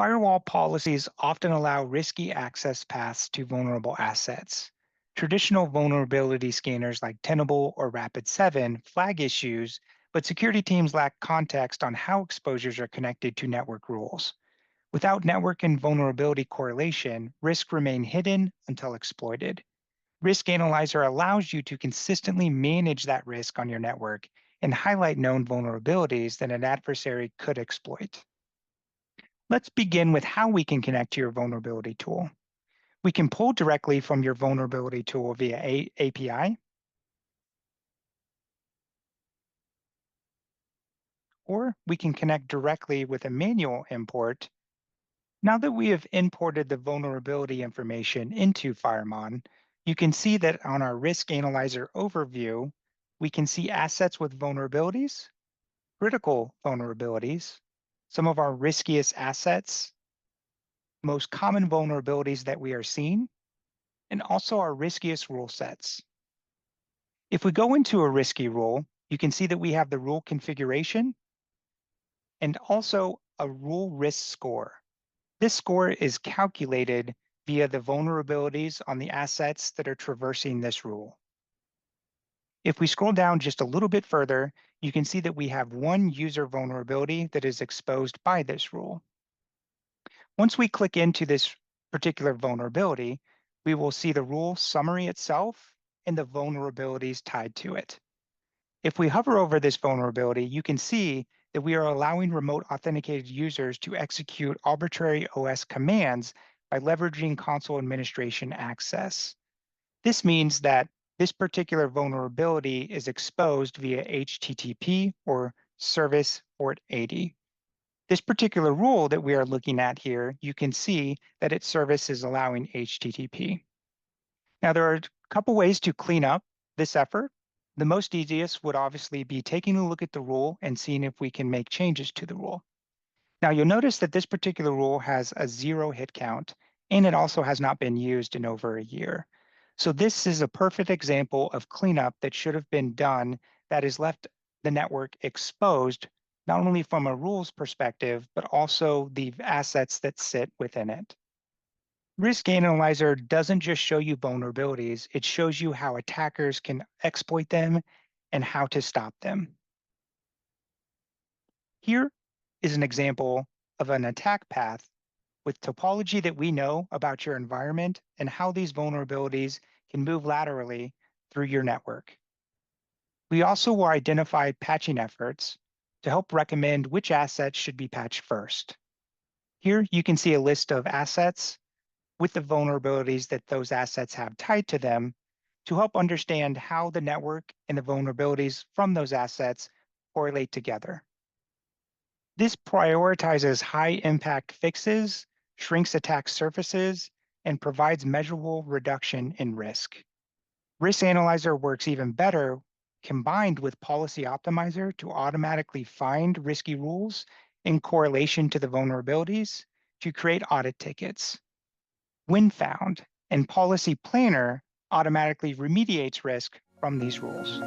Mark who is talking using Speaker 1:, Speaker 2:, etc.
Speaker 1: Firewall policies often allow risky access paths to vulnerable assets. Traditional vulnerability scanners like Tenable or Rapid7 flag issues, but security teams lack context on how exposures are connected to network rules. Without network and vulnerability correlation, risks remain hidden until exploited. Risk Analyzer allows you to consistently manage that risk on your network and highlight known vulnerabilities that an adversary could exploit. Let's begin with how we can connect to your vulnerability tool. We can pull directly from your vulnerability tool via API, or we can connect directly with a manual import. Now that we have imported the vulnerability information into Firemon, you can see that on our Risk Analyzer overview, we can see assets with vulnerabilities, critical vulnerabilities, some of our riskiest assets, most common vulnerabilities that we are seeing, and also our riskiest rule sets. If we go into a risky rule, you can see that we have the rule configuration and also a rule risk score. This score is calculated via the vulnerabilities on the assets that are traversing this rule. If we scroll down just a little bit further, you can see that we have one user vulnerability that is exposed by this rule. Once we click into this particular vulnerability, we will see the rule summary itself and the vulnerabilities tied to it. If we hover over this vulnerability, you can see that we are allowing remote authenticated users to execute arbitrary OS commands by leveraging console administration access. This means that this particular vulnerability is exposed via HTTP or Service Port 80. This particular rule that we are looking at here, you can see that its service is allowing HTTP. Now, there are a couple ways to clean up this effort. The most easiest would obviously be taking a look at the rule and seeing if we can make changes to the rule. Now, you'll notice that this particular rule has a 0 hit count, and it also has not been used in over a year. So this is a perfect example of cleanup that should have been done that has left the network exposed, not only from a rules perspective, but also the assets that sit within it. Risk Analyzer doesn't just show you vulnerabilities, it shows you how attackers can exploit them and how to stop them. Here is an example of an attack path with topology that we know about your environment and how these vulnerabilities can move laterally through your network. We also will identify patching efforts to help recommend which assets should be patched first. Here you can see a list of assets with the vulnerabilities that those assets have tied to them to help understand how the network and the vulnerabilities from those assets correlate together. This prioritizes high impact fixes, shrinks attack surfaces, and provides measurable reduction in risk. Risk Analyzer works even better combined with Policy Optimizer to automatically find risky rules in correlation to the vulnerabilities to create audit tickets. When found, and Policy Planner automatically remediates risk from these rules.